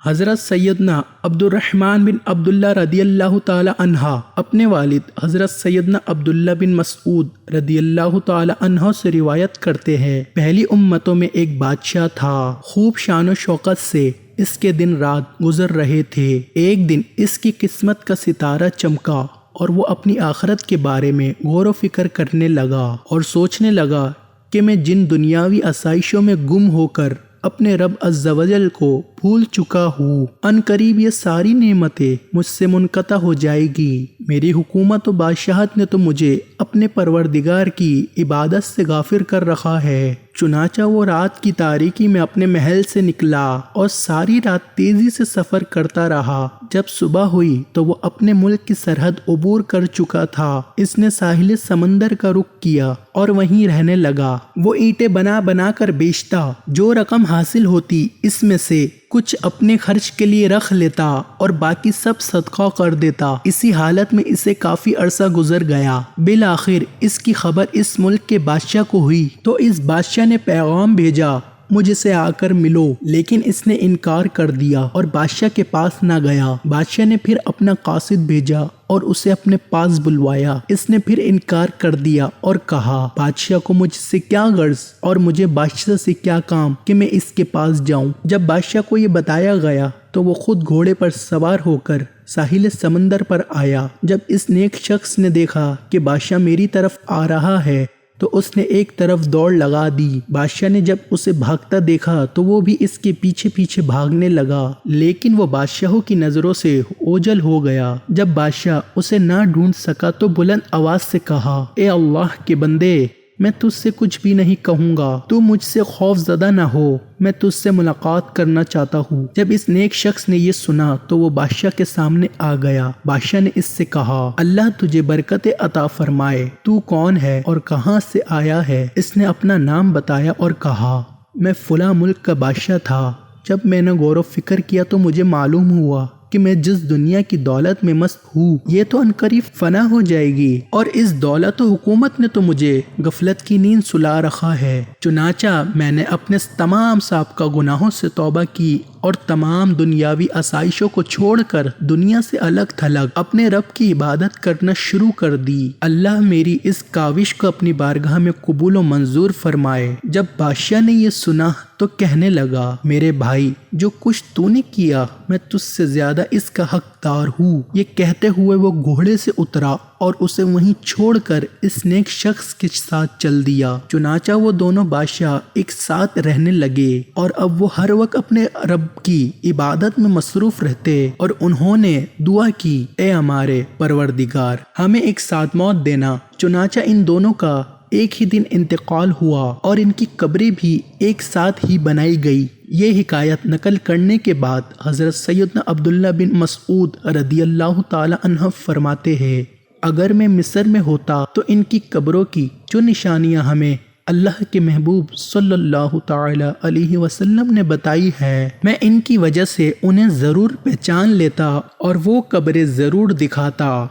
حضرت سیدنا عبد الرحمن بن عبداللہ رضی اللہ تعالی عنہ اپنے والد حضرت سیدنا عبداللہ بن مسعود رضی اللہ تعالی عنہ سے روایت کرتے ہیں، پہلی امتوں میں ایک بادشاہ تھا، خوب شان و شوکت سے اس کے دن رات گزر رہے تھے۔ ایک دن اس کی قسمت کا ستارہ چمکا اور وہ اپنی آخرت کے بارے میں غور و فکر کرنے لگا اور سوچنے لگا کہ میں جن دنیاوی آسائشوں میں گم ہو کر اپنے رب عز و جل کو بھول چکا ہوں، ان قریب یہ ساری نعمتیں مجھ سے منقطع ہو جائے گی۔ میری حکومت و بادشاہت نے تو مجھے اپنے پروردگار کی عبادت سے غافل کر رکھا ہے۔ چنانچہ وہ رات کی تاریکی میں اپنے محل سے نکلا اور ساری رات تیزی سے سفر کرتا رہا۔ جب صبح ہوئی تو وہ اپنے ملک کی سرحد عبور کر چکا تھا۔ اس نے ساحل سمندر کا رخ کیا اور وہیں رہنے لگا۔ وہ اینٹیں بنا بنا کر بیچتا، جو رقم حاصل ہوتی اس میں سے کچھ اپنے خرچ کے لیے رکھ لیتا اور باقی سب صدقہ کر دیتا۔ اسی حالت میں اسے کافی عرصہ گزر گیا۔ بالآخر اس کی خبر اس ملک کے بادشاہ کو ہوئی تو اس بادشاہ نے پیغام بھیجا، مجھ سے آ کر ملو، لیکن اس نے انکار کر دیا اور بادشاہ کے پاس نہ گیا۔ بادشاہ نے پھر اپنا قاصد بھیجا اور اسے اپنے پاس بلوایا۔ اس نے پھر انکار کر دیا اور کہا، بادشاہ کو مجھ سے کیا غرض اور مجھے بادشاہ سے کیا کام کہ میں اس کے پاس جاؤں۔ جب بادشاہ کو یہ بتایا گیا تو وہ خود گھوڑے پر سوار ہو کر ساحل سمندر پر آیا۔ جب اس نیک شخص نے دیکھا کہ بادشاہ میری طرف آ رہا ہے تو اس نے ایک طرف دوڑ لگا دی۔ بادشاہ نے جب اسے بھاگتا دیکھا تو وہ بھی اس کے پیچھے پیچھے بھاگنے لگا، لیکن وہ بادشاہوں کی نظروں سے اوجھل ہو گیا۔ جب بادشاہ اسے نہ ڈھونڈ سکا تو بلند آواز سے کہا، اے اللہ کے بندے، میں تجھ سے کچھ بھی نہیں کہوں گا، تو مجھ سے خوف زدہ نہ ہو، میں تجھ سے ملاقات کرنا چاہتا ہوں۔ جب اس نیک شخص نے یہ سنا تو وہ بادشاہ کے سامنے آ گیا۔ بادشاہ نے اس سے کہا، اللہ تجھے برکت عطا فرمائے، تو کون ہے اور کہاں سے آیا ہے؟ اس نے اپنا نام بتایا اور کہا، میں فلاں ملک کا بادشاہ تھا۔ جب میں نے غور و فکر کیا تو مجھے معلوم ہوا کہ میں جس دنیا کی دولت میں مست ہوں یہ تو عنقریب فنا ہو جائے گی، اور اس دولت و حکومت نے تو مجھے غفلت کی نیند سلا رکھا ہے۔ چنانچہ میں نے اپنے تمام سابقہ گناہوں سے توبہ کی اور تمام دنیاوی آسائشوں کو چھوڑ کر دنیا سے الگ تھلگ اپنے رب کی عبادت کرنا شروع کر دی۔ اللہ میری اس کاوش کو اپنی بارگاہ میں قبول و منظور فرمائے۔ جب بادشاہ نے یہ سنا تو کہنے لگا، میرے بھائی، جو کچھ تو نے کیا میں تجھ سے زیادہ اس کا حقدار ہوں۔ یہ کہتے ہوئے وہ گھوڑے سے اترا اور اسے وہیں چھوڑ کر اس نیک شخص کے ساتھ چل دیا۔ چنانچہ وہ دونوں بادشاہ ایک ساتھ رہنے لگے اور اب وہ ہر وقت اپنے رب کی عبادت میں مصروف رہتے، اور انہوں نے دعا کی، اے ہمارے پروردگار، ہمیں ایک ساتھ موت دینا۔ چنانچہ ان دونوں کا ایک ہی دن انتقال ہوا اور ان کی قبریں بھی ایک ساتھ ہی بنائی گئی۔ یہ حکایت نقل کرنے کے بعد حضرت سیدنا عبداللہ بن مسعود رضی اللہ تعالی عنہ فرماتے ہیں، اگر میں مصر میں ہوتا تو ان کی قبروں کی جو نشانیاں ہمیں اللہ کے محبوب صلی اللہ تعالی علیہ وسلم نے بتائی ہے، میں ان کی وجہ سے انہیں ضرور پہچان لیتا اور وہ قبریں ضرور دکھاتا۔